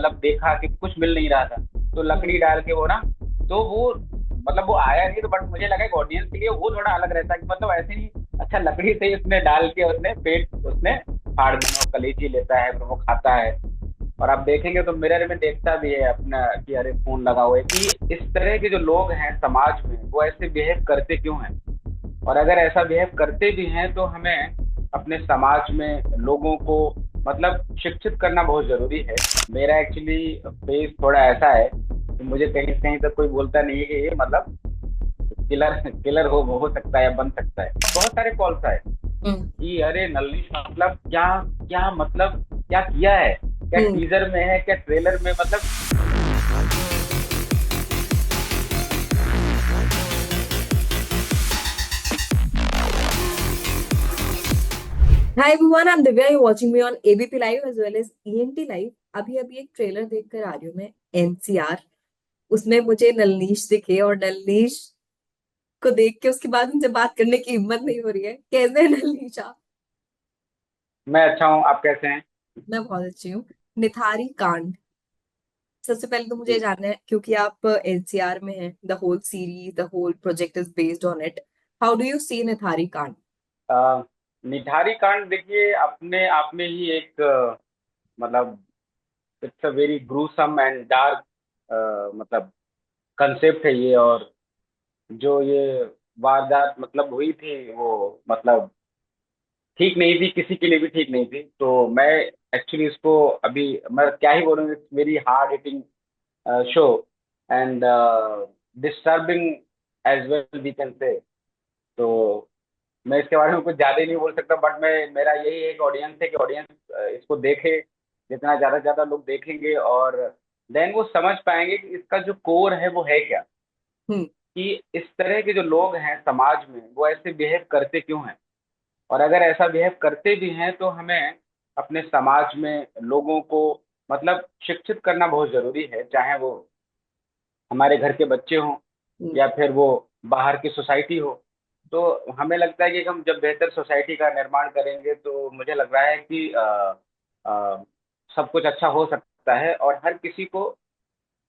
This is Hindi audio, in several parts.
मतलब देखा कि कुछ मिल नहीं रहा था, तो लकड़ी डाल के वो ना, तो वो मतलब वो आया नहीं, तो बट मुझे लगा कि ऑडियंस के लिए वो थोड़ा अलग रहता है कि मतलब ऐसे नहीं, अच्छा लकड़ी से ही उसने डाल के उसने पेट उसने फाड़ दिया, कलेजी लेता है फिर वो खाता है। और आप देखेंगे तो मिरर में देखता भी है अपना कि अरे खून लगा हुआ है, कि इस तरह के जो लोग हैं समाज में वो ऐसे बिहेव करते क्यों हैं। और अगर ऐसा बिहेव करते भी हैं तो हमें अपने समाज में लोगों को मतलब शिक्षित करना बहुत जरूरी है। मेरा एक्चुअली फेस थोड़ा ऐसा है कि मुझे कहीं कहीं तक कोई बोलता नहीं है कि ये मतलब किलर किलर हो सकता है या बन सकता है। बहुत सारे कॉल्स आए हम्म। कि अरे नल्ली मतलब क्या, क्या मतलब क्या किया है, क्या हम्म। टीजर में है क्या ट्रेलर में, मतलब। Hi everyone, I am Divya, you watching me on ABP live as well as ENT live. अभी अभी एक ट्रेलर देख कर आ रही हूँ मैं, एनसीआर। उसमें मुझे नलनीश दिखे और नलनीश को देख के उसके बाद उनसे बात करने की हिम्मत नहीं हो रही है। कैसे है नलनीश आप? मैं अच्छा हूँ, आप कैसे हैं? मैं बहुत अच्छी हूँ। निथारी कांड, सबसे पहले तो मुझे जी। जानना है, क्योंकि आप एनसीआर में हैं, the whole series, the whole project is based on it. How do you see Nithari कांड? अ, निठारी कांड देखिए अपने आप में ही एक मतलब it's a very gruesome and dark मतलब कंसेप्ट है ये। और जो ये वारदात मतलब हुई थी वो मतलब ठीक नहीं थी, किसी के लिए भी ठीक नहीं थी। तो मैं एक्चुअली इसको अभी मैं क्या ही बोलूँ, it's very hard hitting show and disturbing as well we can say. तो मैं इसके बारे में कुछ ज्यादा ही नहीं बोल सकता, बट मैं मेरा यही एक ऑडियंस है कि ऑडियंस इसको देखे। जितना ज्यादा से ज्यादा लोग देखेंगे और देन वो समझ पाएंगे कि इसका जो कोर है वो है क्या, हम्म। कि इस तरह के जो लोग हैं समाज में वो ऐसे बिहेव करते क्यों हैं। और अगर ऐसा बिहेव करते भी हैं तो हमें अपने समाज में लोगों को मतलब शिक्षित करना बहुत जरूरी है, चाहे वो हमारे घर के बच्चे हों हम्म। या फिर वो बाहर की सोसाइटी हो। तो हमें लगता है कि हम जब बेहतर सोसाइटी का निर्माण करेंगे तो मुझे लग रहा है कि सब कुछ अच्छा हो सकता है। और हर किसी को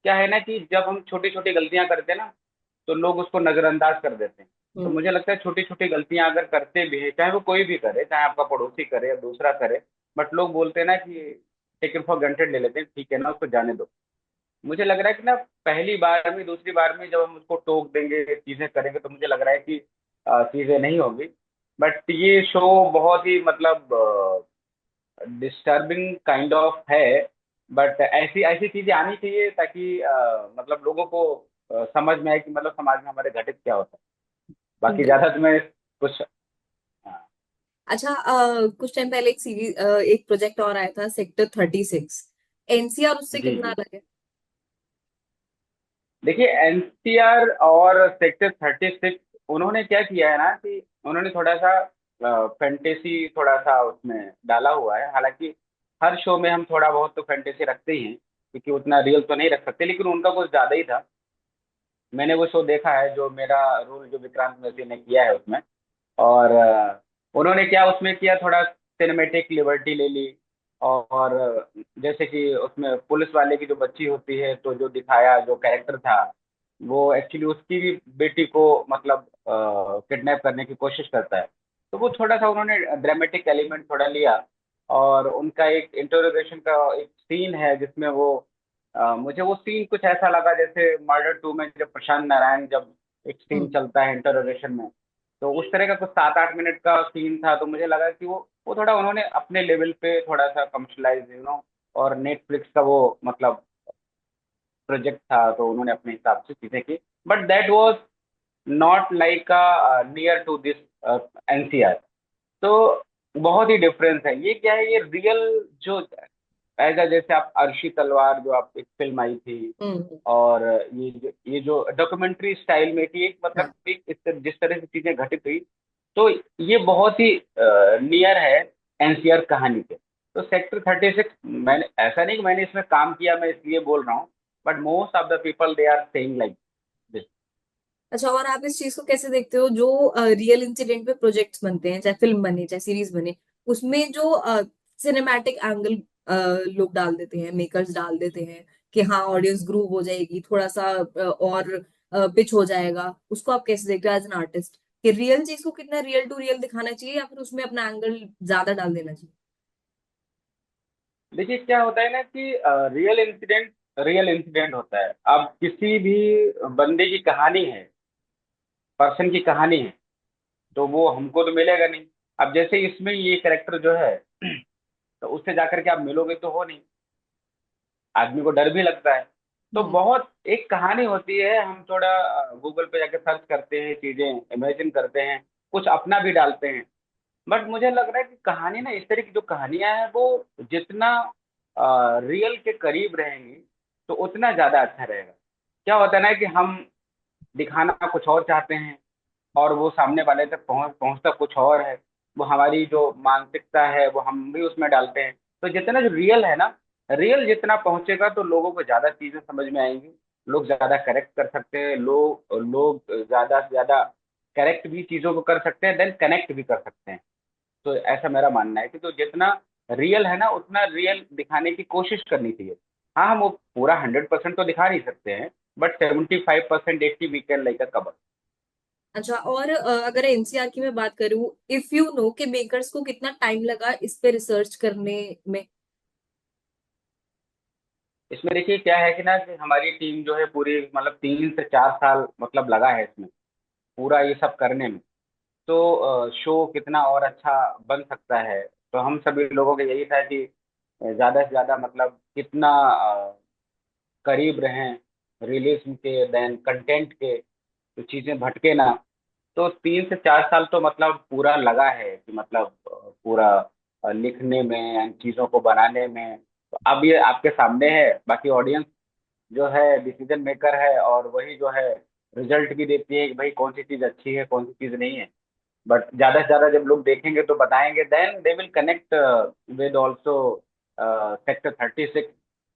क्या है ना कि जब हम छोटी छोटी गलतियां करते हैं ना तो लोग उसको नजरअंदाज कर देते हैं। तो हम्म। मुझे लगता है छोटी छोटी गलतियां अगर करते भी है, चाहे वो कोई भी करे, चाहे आपका पड़ोसी करे या दूसरा करे, बट लोग बोलते हैं ना कि टेक इट फॉर ग्रांटेड, ले लेते हैं, ठीक है ना उसको जाने दो। मुझे लग रहा है कि ना पहली बार में दूसरी बार में जब हम उसको टोक देंगे चीजें करेंगे तो मुझे लग रहा है कि चीजें नहीं होगी। बट ये शो बहुत ही मतलब डिस्टर्बिंग काइंड ऑफ है। बट ऐसी ऐसी चीजें आनी चाहिए ताकि मतलब लोगों को समझ में आए कि मतलब समाज में हमारे घटित क्या होता है। बाकी बिल्कुल। ज्यादा तो मैं कुछ हाँ। अच्छा, कुछ टाइम पहले एक सीरीज, एक प्रोजेक्ट और आया था, सेक्टर 36। एनसीआर उससे जी कितना जी। अलग है? देखिए एनसीआर और सेक्टर 36 उन्होंने क्या किया है ना कि उन्होंने थोड़ा सा फैंटेसी थोड़ा सा उसमें डाला हुआ है। हालांकि हर शो में हम थोड़ा बहुत तो फैंटेसी रखते ही हैं, क्योंकि उतना रियल तो नहीं रख सकते, लेकिन उनका कुछ ज्यादा ही था। मैंने वो शो देखा है, जो मेरा रोल जो विक्रांत मैसी ने किया है उसमें। और उन्होंने क्या उसमें किया, थोड़ा सिनेमेटिक लिबर्टी ले ली। और जैसे कि उसमें पुलिस वाले की जो बच्ची होती है तो जो दिखाया जो कैरेक्टर था, वो एक्चुअली उसकी भी बेटी को मतलब किडनैप करने की कोशिश करता है। तो वो थोड़ा सा उन्होंने ड्रामेटिक एलिमेंट थोड़ा लिया। और उनका एक इंटरोगेशन का एक सीन है जिसमें वो मुझे वो सीन कुछ ऐसा लगा जैसे मर्डर 2 में जब प्रशांत नारायण जब एक सीन हम्म। चलता है इंटरोगेशन में, तो उस तरह का कुछ 7-8 मिनट का सीन था। तो मुझे लगा कि वो थोड़ा उन्होंने अपने लेवल पे थोड़ा सा कमर्शलाइज और नेटफ्लिक्स का वो मतलब प्रोजेक्ट था तो उन्होंने अपने हिसाब से चीजें की। But that was not like near to this NCR. तो बहुत ही डिफरेंस है। ये क्या है, ये रियल जो एज जैसे आप अर्शी तलवार जो आप एक फिल्म आई थी, हम्म। और ये जो डॉक्यूमेंट्री स्टाइल में कि एक मतलब हाँ। एक जिस तरह से चीजें घटित हुई, तो ये बहुत ही नियर है एनसीआर कहानी के। तो सेक्टर 36, मैंने ऐसा नहीं कि मैंने इसमें काम किया मैं इसलिए बोल रहा हूँ, but most of the people they are saying like this. अच्छा, और आप इस चीज को कैसे देखते हो, जो रियल इंसिडेंट पे प्रोजेक्ट्स बनते हैं, चाहे फिल्म बने चाहे सीरीज बने, उसमें जो सिनेमैटिक एंगल लोग डाल देते हैं, मेकर्स डाल देते हैं कि हाँ ऑडियंस ग्रूव हो जाएगी, थोड़ा सा और पिच हो जाएगा। उसको आप कैसे देखते हो एज एन आर्टिस्ट, कि रियल चीज को कितना रियल टू रियल दिखाना चाहिए या फिर उसमें अपना एंगल ज्यादा डाल देना चाहिए? देखिए क्या होता है ना कि रियल इंसिडेंट होता है। अब किसी भी बंदे की कहानी है, पर्सन की कहानी है, तो वो हमको तो मिलेगा नहीं। अब जैसे इसमें ये कैरेक्टर जो है तो उससे जाकर के आप मिलोगे तो हो नहीं, आदमी को डर भी लगता है। तो हम्म। बहुत एक कहानी होती है, हम थोड़ा गूगल पे जाके सर्च करते हैं, चीजें इमेजिन करते हैं, कुछ अपना भी डालते हैं। बट मुझे लग रहा है कि कहानी ना, इस तरह की जो कहानियां हैं वो जितना रियल के करीब रहेंगी तो उतना ज्यादा अच्छा रहेगा। क्या होता है ना कि हम दिखाना कुछ और चाहते हैं और वो सामने वाले तक पहुंचता कुछ और है। वो हमारी जो मानसिकता है वो हम भी उसमें डालते हैं। तो जितना जो रियल है ना, रियल जितना पहुंचेगा तो लोगों को ज्यादा चीजें समझ में आएंगी। लोग ज्यादा करेक्ट कर सकते हैं, लोग लोग ज्यादा से ज्यादा करेक्ट भी चीजों को कर सकते हैं, देन कनेक्ट भी कर सकते हैं। तो ऐसा मेरा मानना है कि तो जितना रियल है ना उतना रियल दिखाने की कोशिश करनी चाहिए। हाँ, हम वो पूरा 100% तो दिखा नहीं सकते हैं, but 75% 80 we can like a cover. अच्छा, और अगर एनसीआर की मैं बात करूं, इफ यू नो कि मेकर्स को कितना टाइम लगा इस पे रिसर्च करने में? इसमें देखिए क्या है कि ना कि हमारी टीम जो है पूरी, मतलब 3 से 4 साल मतलब लगा है इसमें पूरा ये सब करने में। तो शो कितना और अच्छा बन सकता है, तो हम सभी लोगों का यही था कि ज्यादा से ज्यादा मतलब कितना करीब रहें रिलीज के, देन कंटेंट के, तो चीजें भटके ना। तो 3 से 4 साल तो मतलब पूरा लगा है कि मतलब पूरा लिखने में, इन चीजों को बनाने में। तो अब ये आपके सामने है, बाकी ऑडियंस जो है डिसीजन मेकर है, और वही जो है रिजल्ट भी देती है कि भाई कौन सी चीज अच्छी है कौन सी चीज नहीं है। बट ज्यादा से ज्यादा जब लोग देखेंगे तो बताएंगे, then they will connect with also sector 36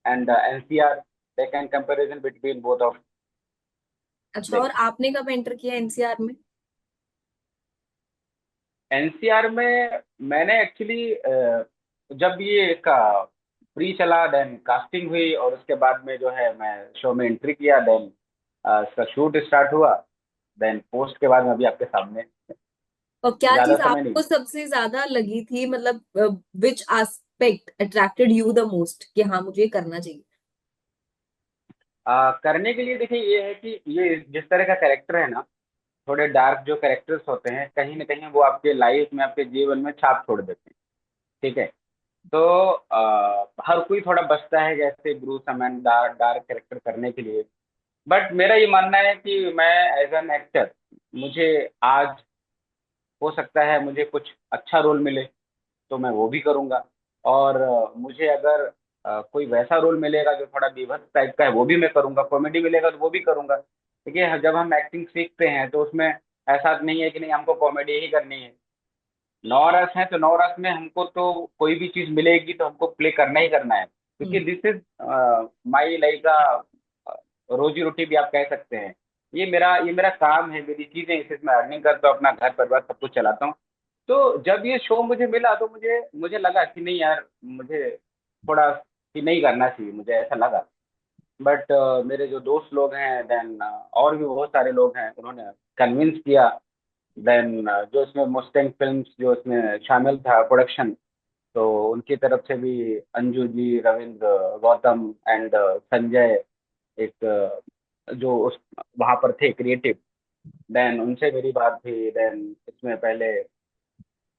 and NCR. They can comparison between both of अच्छा, देम। और आपने कब एंटर किया एनसीआर में? एनसीआर में मैंने एक्चुअली जब ये का प्री चला, देन कास्टिंग हुई, और उसके बाद में जो है मैं शो में एंट्री किया, देन इसका शूट स्टार्ट हुआ, देन पोस्ट के बाद में अभी आपके सामने। और क्या ज्यादा चीज समय नहीं। आपको सबसे ज्यादा लगी थी, मतलब which aspect attracted you the most कि हाँ मुझे ये करना चाहिए? करने के लिए देखिए ये है कि ये जिस तरह का कैरेक्टर है ना, थोड़े डार्क जो कैरेक्टर्स होते हैं कहीं ना कहीं वो आपके लाइफ में, आपके जीवन में छाप छोड़ देते हैं। ठीक है। तो हर कोई थोड़ा बचता है जैसे ब्रूस अमन डार्क डार्क कैरेक्टर करने के लिए। बट मेरा ये मानना है कि मैं एज एन एक्टर, मुझे आज हो सकता है मुझे कुछ अच्छा रोल मिले तो मैं वो भी करूंगा। और मुझे अगर कोई वैसा रोल मिलेगा जो थोड़ा बीभत्स टाइप का है वो भी मैं करूंगा, कॉमेडी मिलेगा तो वो भी करूंगा। देखिए जब हम एक्टिंग सीखते हैं तो उसमें ऐसा नहीं है कि नहीं हमको कॉमेडी ही करनी है। 9 रस है तो 9 रस में हमको तो कोई भी चीज मिलेगी तो हमको प्ले करना ही करना है, क्योंकि हम्म। दिस इज माई लाइक रोजी रोटी भी आप कह सकते हैं। ये मेरा काम है, मेरी चीजें, इससे मैं अर्निंग करता हूँ, अपना घर परिवार सब कुछ चलाता हूँ। तो जब ये शो मुझे मिला तो मुझे मुझे लगा कि नहीं यार, मुझे थोड़ा कि नहीं करना चाहिए, मुझे ऐसा लगा। बट मेरे जो दोस्त लोग हैं, देन और भी बहुत सारे लोग हैं, उन्होंने कन्विंस किया। देन जो इसमें मुस्टैंग फिल्म्स जो इसमें शामिल था प्रोडक्शन, तो उनकी तरफ से भी अंजू जी, रविंद्र, गौतम एंड संजय, एक जो उस वहाँ पर थे क्रिएटिव, देन उनसे मेरी बात हुई। देन इसमें पहले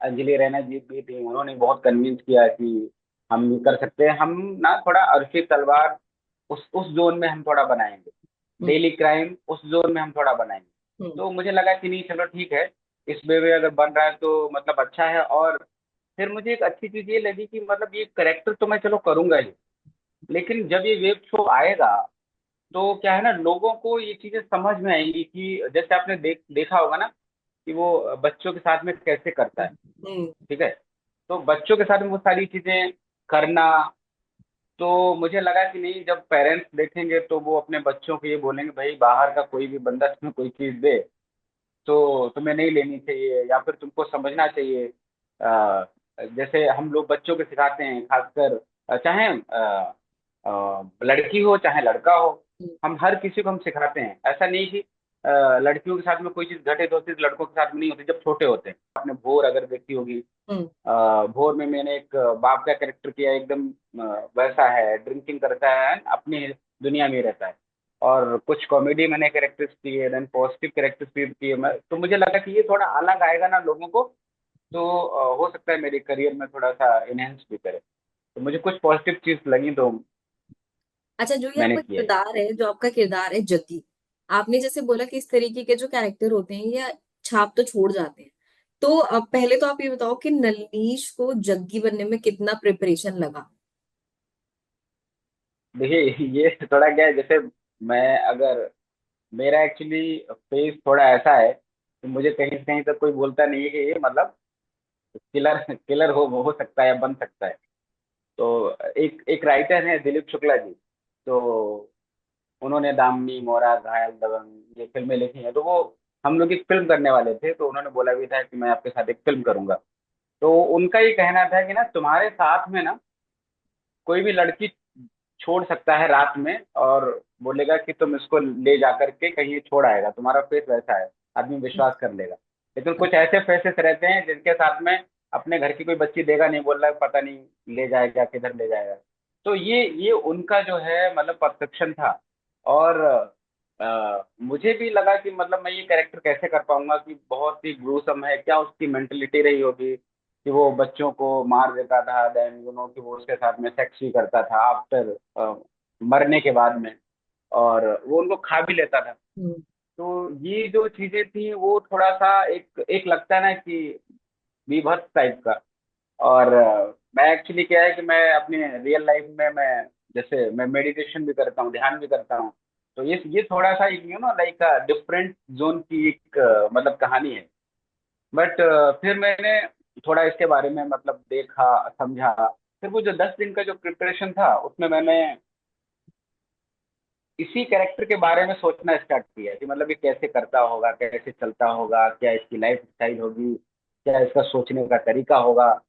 अंजलि रैना जी भी थी, उन्होंने बहुत कन्विंस किया कि हम कर सकते हैं। हम ना थोड़ा अर्शी तलवार उस जोन में हम थोड़ा बनाएंगे, हम्म। डेली क्राइम उस जोन में हम थोड़ा बनाएंगे। हम्म। तो मुझे लगा कि नहीं चलो ठीक है, इस वे में अगर बन रहा है तो मतलब अच्छा है। और फिर मुझे एक अच्छी चीज ये लगी कि मतलब ये करेक्टर तो मैं चलो करूंगा ही, लेकिन जब ये वेब शो आएगा तो क्या है ना, लोगों को ये चीजें समझ में आएंगी कि जैसे आपने देखा होगा ना कि वो बच्चों के साथ में कैसे करता है। हम्म। ठीक है। तो बच्चों के साथ में वो सारी चीजें करना, तो मुझे लगा कि नहीं, जब पेरेंट्स देखेंगे तो वो अपने बच्चों को ये बोलेंगे भाई बाहर का कोई भी बंदा तुम्हें कोई चीज दे तो तुम्हें नहीं लेनी चाहिए, या फिर तुमको समझना चाहिए। जैसे हम लोग बच्चों को सिखाते हैं, खासकर चाहे लड़की हो चाहे लड़का हो, हम्म। हम हर किसी को हम सिखाते हैं। ऐसा नहीं कि लड़कियों के साथ में कोई चीज घटित होती है तो लड़कों के साथ में नहीं होती, जब छोटे होते हैं। आपने भोर अगर देखी होगी, हम्म। भोर में मैंने एक बाप का कैरेक्टर किया, एकदम वैसा है, ड्रिंकिंग करता है, अपनी दुनिया में रहता है। और कुछ कॉमेडी मैंने कैरेक्टर्स किए, देन पॉजिटिव कैरेक्टर्स भी किए मैं, तो मुझे लगा कि ये थोड़ा अलग आएगा ना लोगों को, तो हो सकता है मेरे करियर में थोड़ा सा इनहेंस भी करे। तो मुझे कुछ पॉजिटिव चीज लगी तो अच्छा, जो ये मैंने आपका किया है। किरदार है, जो आपका किरदार है जग्गी, आपने जैसे बोला कि इस तरीके के जो कैरेक्टर होते हैं ये छाप तो छोड़ जाते हैं। तो अब पहले तो आप ये बताओ कि नलनीश को जग्गी बनने में कितना प्रिपरेशन लगा। देखिए ये थोड़ा क्या है, जैसे मैं अगर, मेरा एक्चुअली फेस थोड़ा ऐसा है कि मुझे कहीं से कहीं तक कोई बोलता नहीं है कि ये मतलब किलर किलर हो सकता है या बन सकता है। तो एक एक राइटर है दिलीप शुक्ला जी, तो उन्होंने दामिनी, मोरा, घायल, दबंग ये फिल्में लिखी हैं। तो वो हम लोग एक फिल्म करने वाले थे, तो उन्होंने बोला भी था कि मैं आपके साथ एक फिल्म करूंगा। तो उनका ये कहना था कि ना तुम्हारे साथ में ना कोई भी लड़की छोड़ सकता है रात में, और बोलेगा कि तुम इसको ले जा करके कहीं छोड़ आएगा, तुम्हारा फेस वैसा है, आदमी विश्वास कर लेगा। लेकिन कुछ ऐसे फेसेस रहते हैं जिनके साथ में अपने घर की कोई बच्ची देगा नहीं, बोल रहा है पता नहीं ले जाएगा किधर ले जाएगा। तो ये उनका जो है मतलब परसेप्शन था। और मुझे भी लगा कि मतलब मैं ये कैरेक्टर कैसे कर पाऊंगा, कि बहुत ही ग्रूसम है, क्या उसकी मेंटेलिटी रही होगी कि वो बच्चों को मार देता था, देन कि वो उसके साथ में सेक्स भी करता था आफ्टर मरने के बाद में, और वो उनको खा भी लेता था। हम्म। तो ये जो चीजें थी वो थोड़ा सा एक एक लगता है ना कि बीभत्स टाइप का। और मैं एक्चुअली क्या है कि मैं अपने रियल लाइफ में मैं, जैसे मैं मेडिटेशन भी करता हूँ, ध्यान भी करता हूँ। तो ये थोड़ा सा एक लाइक डिफरेंट जोन की एक मतलब कहानी है। बट फिर मैंने थोड़ा इसके बारे में मतलब देखा, समझा। फिर वो जो 10 दिन का जो प्रिपरेशन था उसमें मैंने इसी कैरेक्टर के बारे में सोचना स्टार्ट किया कि मतलब ये कैसे करता होगा, कैसे चलता होगा, क्या इसकी लाइफ स्टाइल होगी, क्या इसका सोचने का तरीका होगा।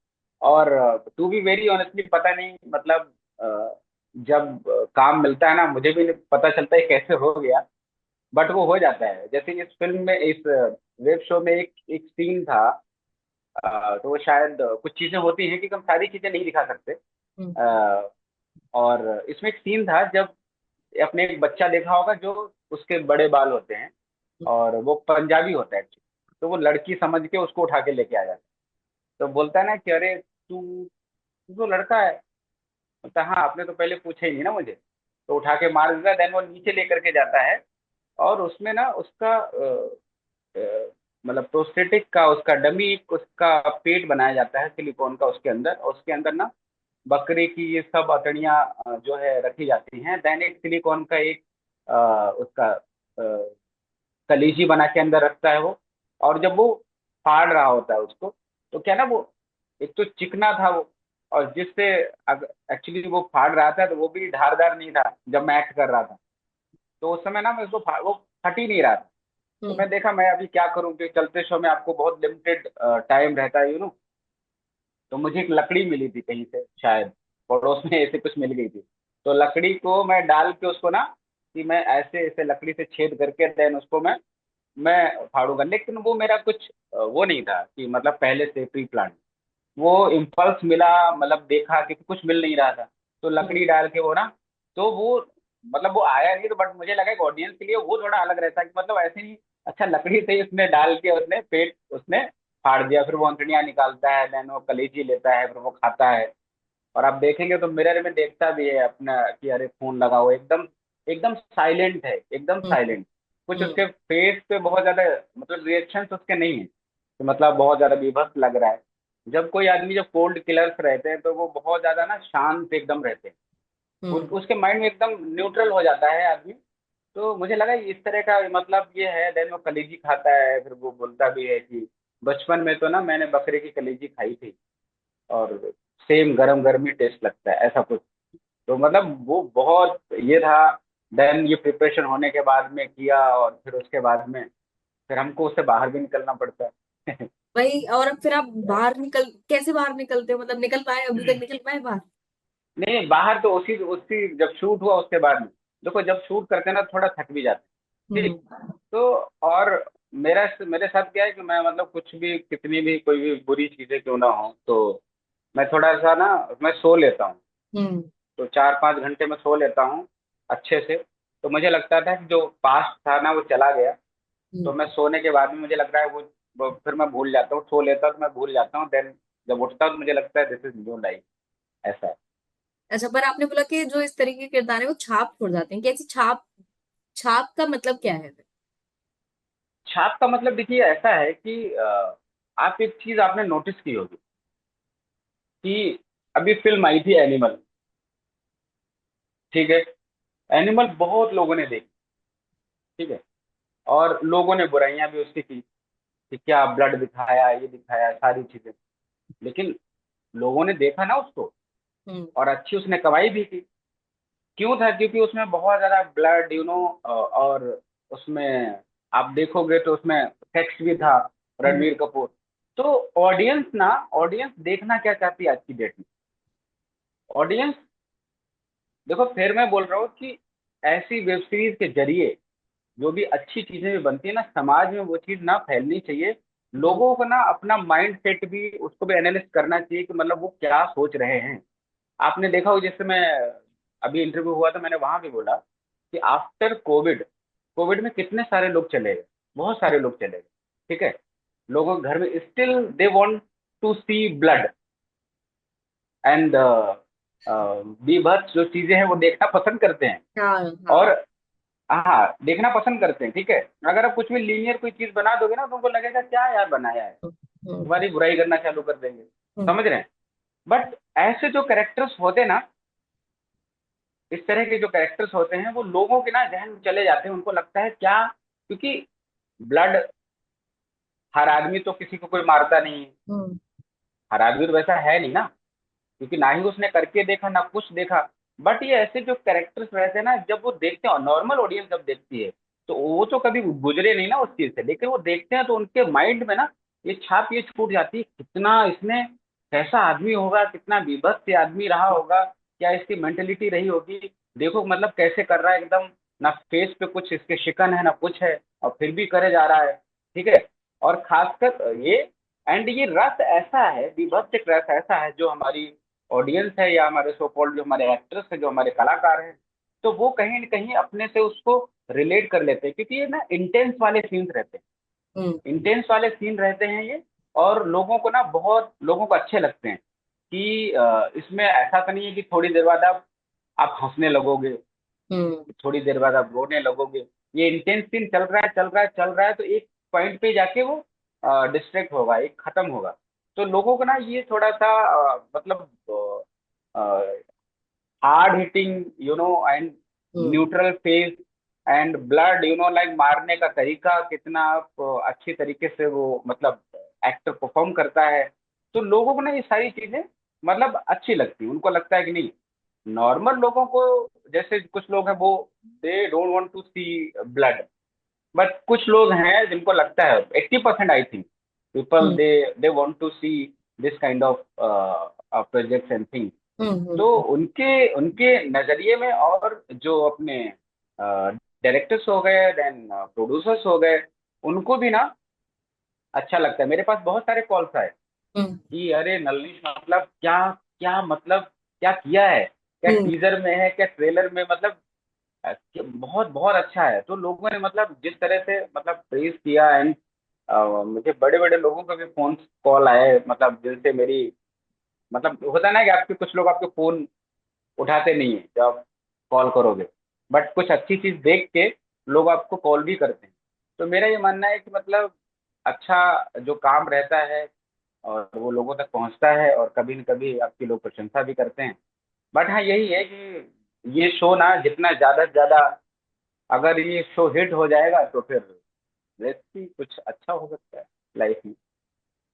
और टू बी वेरी ऑनेस्टली पता नहीं मतलब जब काम मिलता है ना, मुझे भी नहीं पता चलता है कैसे हो गया, बट वो हो जाता है। जैसे इस फिल्म में, इस वेब शो में एक एक सीन था, तो वो शायद कुछ चीजें होती हैं कि हम सारी चीजें नहीं दिखा सकते। हम्म। अ, और इसमें एक सीन था जब अपने एक बच्चा देखा होगा जो उसके बड़े बाल होते हैं, और वो पंजाबी होता है एक्चुअली। तो वो लड़की समझ के उसको उठा के लेके आ जाता है। तो बोलता है ना कि अरे तू तो लड़का है। बोलता है, हाँ आपने तो पहले पूछा ही नहीं ना मुझे। तो उठा के मार देता है, देन वो नीचे लेकर के जाता है। और उसमें ना उसका अ, मतलब प्रोस्थेटिक का, उसका डमी, उसका पेट बनाया जाता है सिलिकॉन का उसके अंदर, और उसके अंदर ना बकरे की ये सब अतड़ियाँ जो है रखी जाती हैं। देन एक सिलिकॉन का एक उसका कलीजी बना के अंदर रखता है वो। और जब वो फाड़ रहा होता है उसको, तो क्या ना वो एक तो चिकना था वो, और जिससे एक्चुअली वो फाड़ रहा था तो वो भी धारदार नहीं था जब मैं एक्ट कर रहा था। तो उस समय ना मैं उसको वो फट ही नहीं रहा था। तो हम्म। मैं देखा मैं अभी क्या करूं, क्योंकि चलते शो में आपको बहुत लिमिटेड टाइम रहता है तो मुझे एक लकड़ी मिली थी कहीं से, शायद पड़ोस में ऐसे कुछ मिल गई थी। तो लकड़ी को मैं डाल के उसको ना, कि मैं ऐसे ऐसे लकड़ी से छेद करके देन उसको मैं फाड़ूंगा। लेकिन वो मेरा कुछ वो नहीं था कि मतलब पहले से प्री प्लान, वो इम्पल्स मिला, मतलब देखा कि कुछ मिल नहीं रहा था, तो हम्म। लकड़ी डाल के वो ना, तो वो मतलब वो आया नहीं। तो बट मुझे लगा कि ऑडियंस के लिए वो थोड़ा अलग रहता है कि मतलब ऐसे नहीं, अच्छा लकड़ी से ही उसने डाल के उसने पेट उसने फाड़ दिया, फिर वो अंतड़ियां निकालता है, देन वो कलेजी लेता है, फिर वो खाता है। और आप देखेंगे तो मिरर में देखता भी है अपना कि अरे खून लगा हुआ, एकदम एकदम साइलेंट है, एकदम हम्म। साइलेंट। कुछ हम्म। उसके फेस पे बहुत ज्यादा मतलब रिएक्शंस उसके नहीं है तो मतलब बहुत ज्यादा विभत्स लग रहा है। जब कोई आदमी, जब कोल्ड किलर्स रहते हैं तो वो बहुत ज्यादा ना शांत एकदम रहते हैं, हम्म। उसके माइंड में एकदम न्यूट्रल हो जाता है आदमी। तो मुझे लगा इस तरह का मतलब ये है। देन वो कलेजी खाता है, फिर वो बोलता भी है कि बचपन में तो ना मैंने बकरे की कलेजी खाई थी, और सेम गरम गरम ही टेस्ट लगता है, ऐसा कुछ। तो मतलब वो बहुत ये था। देन ये प्रिपरेशन होने के बाद में किया, और फिर उसके बाद में फिर हमको उससे बाहर भी निकलना पड़ता है। वही। और अब फिर आप बाहर निकल कैसे बाहर निकलते हो, मतलब निकल पाए, अभी तक निकल पाए बाहर। नहीं, बाहर तो उसी उसी जब शूट हुआ उसके बाद में। देखो जब शूट करते हैं ना थोड़ा थक भी जाते हैं, ठीक। हम्म। तो और मेरे साथ क्या है कि मैं मतलब कुछ भी कितनी भी कोई भी बुरी चीजें क्यों ना हो, तो मैं थोड़ा सा ना, मैं सो लेता हूँ। हम्म। तो 4-5 घंटे में सो लेता हूँ अच्छे से। तो मुझे लगता था कि जो पास्ट था ना वो चला गया। तो हम्म। मैं सोने के बाद में मुझे लग रहा है वो फिर मैं भूल जाता हूँ, सो लेता हूँ तो मैं भूल जाता हूँ, देन जब उठता हूँ तो मुझे लगता है दिस इज न्यू लाइफ, ऐसा है। अच्छा, पर आपने बोला कि जो इस तरीके के किरदार है वो छाप छोड़ जाते हैं, कैसी छाप? छाप का मतलब क्या है? छाप का मतलब देखिए ऐसा है कि आप एक चीज आपने नोटिस की होगी कि अभी फिल्म आई थी एनिमल, ठीक है। एनिमल बहुत लोगों ने देखी, ठीक है। और लोगों ने बुराइयां भी उसकी की कि क्या ब्लड दिखाया, ये दिखाया, सारी चीजें। लेकिन लोगों ने देखा ना उसको, हम्म। और अच्छी उसने कमाई भी की। क्यों था? क्योंकि उसमें बहुत ज्यादा ब्लड और उसमें आप देखोगे तो उसमें सेक्स भी था, हम्म। रणवीर कपूर। तो ऑडियंस देखना क्या चाहती है आज की डेट में? ऑडियंस, देखो फिर मैं बोल रहा हूँ कि ऐसी वेब सीरीज के जरिए जो भी अच्छी चीजें भी बनती है ना, समाज में वो चीज ना फैलनी चाहिए। हम्म। लोगों को ना अपना माइंड सेट भी उसको भी एनालिस करना चाहिए कि मतलब वो क्या सोच रहे हैं। आपने देखा हो, जैसे मैं अभी इंटरव्यू हुआ था, मैंने वहां भी बोला कि आफ्टर कोविड, कोविड में कितने सारे लोग चले गए, बहुत सारे लोग चले गए, ठीक है। लोगों के घर में still they want to see blood and बीभत्स जो चीजें हैं वो देखना पसंद करते हैं। हाँ, और हाँ। हाँ, देखना पसंद करते हैं, ठीक है। अगर आप कुछ भी लीनियर कोई चीज बना दोगे ना तो उनको लगेगा क्या यार बनाया है, हम्म। तुम्हारी बुराई करना चालू कर देंगे। हम्म। समझ रहे हैं? बट ऐसे जो कैरेक्टर्स होते हैं ना, इस तरह के जो कैरेक्टर्स होते हैं वो लोगों के ना जहन में चले जाते हैं, उनको लगता है क्या, क्योंकि ब्लड, हर आदमी तो किसी को कोई मारता नहीं है। हम्म। हर आदमी तो वैसा है नहीं ना, क्योंकि ना ही उसने करके देखा ना कुछ देखा। बट ये ऐसे जो कैरेक्टर्स रहते हैं ना, जब वो देखते हैं, नॉर्मल ऑडियंस जब देखती है, तो वो तो कभी गुजरे नहीं ना उस चीज से, लेकिन वो देखते हैं तो उनके माइंड में ना ये छाप ये छूट जाती है, कितना इसने, कैसा आदमी होगा, कितना बीभत्स ये आदमी रहा होगा, क्या इसकी मेंटेलिटी रही होगी। देखो मतलब कैसे कर रहा है एकदम, ना फेस पे कुछ इसके शिकन है ना कुछ है, और फिर भी करे जा रहा है, ठीक है। और खासकर ये, एंड ये रस ऐसा है, बीभत्स एक रस ऐसा है जो हमारी ऑडियंस है या हमारे सो कॉल्ड जो हमारे एक्टर्स हैं, जो हमारे कलाकार हैं, तो वो कहीं न कहीं अपने से उसको रिलेट कर लेते हैं, क्योंकि ये ना इंटेंस वाले सीन्स रहते हैं, हम्म। इंटेंस वाले सीन रहते हैं ये। और लोगों को ना, बहुत लोगों को अच्छे लगते हैं कि इसमें ऐसा तो नहीं है कि थोड़ी देर बाद आप हंसने लगोगे, हम्म। थोड़ी देर बाद आप रोने लगोगे। ये इंटेंस सीन चल रहा है, चल रहा है, चल रहा है, तो एक पॉइंट पे जाके वो डिस्ट्रैक्ट होगा, एक खत्म होगा। तो लोगों को ना ये थोड़ा सा मतलब hard hitting, and hmm. Neutral face and blood, like मारने का तरीका कितना आप अच्छी तरीके से वो मतलब एक्टर परफॉर्म करता है। तो लोगों को ना ये सारी चीजें मतलब अच्छी लगती है, उनको लगता है कि नहीं, नॉर्मल लोगों को, जैसे कुछ लोग हैं वो they don't want to see blood, but कुछ लोग हैं जिनको लगता है, 80% I think people hmm. They want to see this kind of projects and things. Hmm. तो उनके उनके नजरिए में, और जो अपने डायरेक्टर्स हो गए, देन प्रोड्यूसर्स हो गए, उनको भी ना अच्छा लगता है। मेरे पास बहुत सारे कॉल्स आए हम्म। कि अरे नलिनी मतलब क्या, क्या मतलब, क्या किया है, क्या हम्म। टीजर में है, क्या ट्रेलर में, मतलब बहुत बहुत अच्छा है। तो लोगों ने मतलब जिस तरह से मतलब प्रेज किया, एंड मुझे बड़े बड़े लोगों का भी फोन कॉल आए, मतलब जिनसे मेरी, मतलब होता है ना कि आपके कुछ लोग आपके फोन उठाते नहीं है जब आप कॉल करोगे, बट कुछ अच्छी चीज देख के लोग आपको कॉल भी करते हैं। तो मेरा ये मानना है कि मतलब अच्छा जो काम रहता है और वो लोगों तक पहुंचता है, और कभी न कभी आपकी लोग प्रशंसा भी करते हैं। बट हाँ यही है कि ये शो ना जितना ज्यादा से ज्यादा, अगर ये शो हिट हो जाएगा तो फिर लेट्स सी कुछ अच्छा हो सकता है लाइफ में।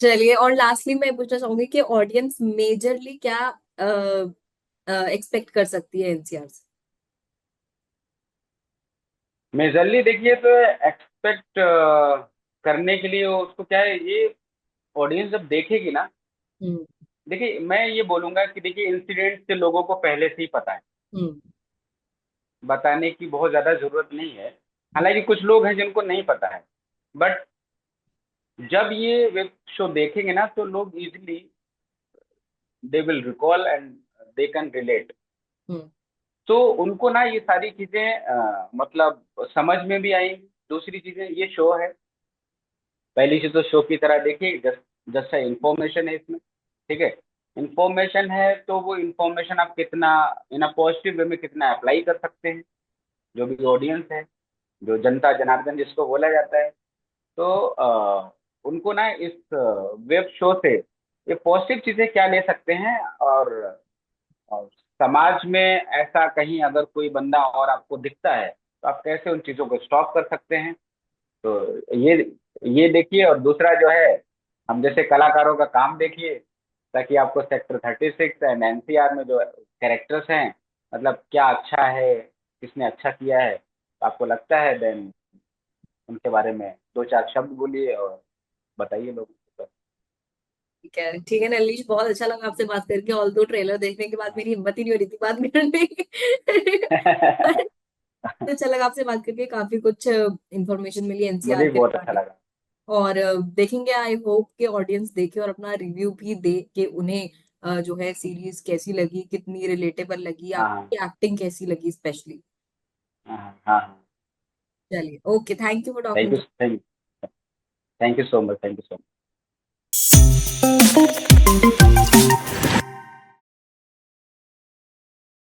चलिए, और लास्टली मैं पूछना चाहूंगी कि ऑडियंस मेजरली क्या एक्सपेक्ट कर सकती है एनसीआर से? मेजरली देखिए तो एक्सपेक्ट करने के लिए उसको क्या है, ये ऑडियंस जब देखेगी ना, हम्म। देखिए मैं ये बोलूंगा कि देखिए इंसिडेंट से लोगों को पहले से ही पता है, हम्म। बताने की बहुत ज्यादा जरूरत नहीं है। हालांकि कुछ लोग हैं जिनको नहीं पता है, बट जब ये वेब शो देखेंगे ना तो लोग easily they will recall and they can relate. Hmm. तो उनको ना ये सारी चीजें मतलब समझ में भी आई। दूसरी चीजें, ये शो है, पहली चीज तो शो की तरह देखिए, जस्ट जस्ट इंफॉर्मेशन है इसमें, ठीक है। इंफॉर्मेशन है तो वो इंफॉर्मेशन आप कितना इन अ पॉजिटिव वे में कितना अप्लाई कर सकते हैं, जो भी ऑडियंस है, जो जनता जनार्दन जिसको बोला जाता है, तो उनको ना इस वेब शो से ये पॉजिटिव चीजें क्या ले सकते हैं, और समाज में ऐसा कहीं अगर कोई बंदा और आपको दिखता है तो आप कैसे उन चीजों को स्टॉप कर सकते हैं। तो ये देखिए, और दूसरा जो है, हम जैसे कलाकारों का काम देखिए, ताकि आपको सेक्टर 36 एंड एनसीआर में जो कैरेक्टर्स हैं, मतलब क्या अच्छा है, किसने अच्छा किया है, आपको लगता है, देन उनके बारे में दो चार शब्द बोलिए और बताइए लोगों को। ठीक है नलीश, बहुत अच्छा लगा आपसे बात करके। ऑल दो ट्रेलर देखने के बाद मेरी हिम्मत ही नहीं हो रही थी बात करने की। अच्छा लगा आपसे बात करके, काफी कुछ इंफॉर्मेशन मिली मुझे एनसीआर भी के बहुत अच्छा रिगार्डिंग। लगा। और देखेंगे, आई होप कि ऑडियंस देखे और अपना रिव्यू भी दे कि उन्हें जो है सीरीज कैसी लगी, कितनी रिलेटेबल लगी, हाँ हाँ आपकी एक्टिंग कैसी लगी स्पेशली। हाँ हाँ हाँ। चलिए, okay, thank you for thank talking. You, thank you so much, thank you so much.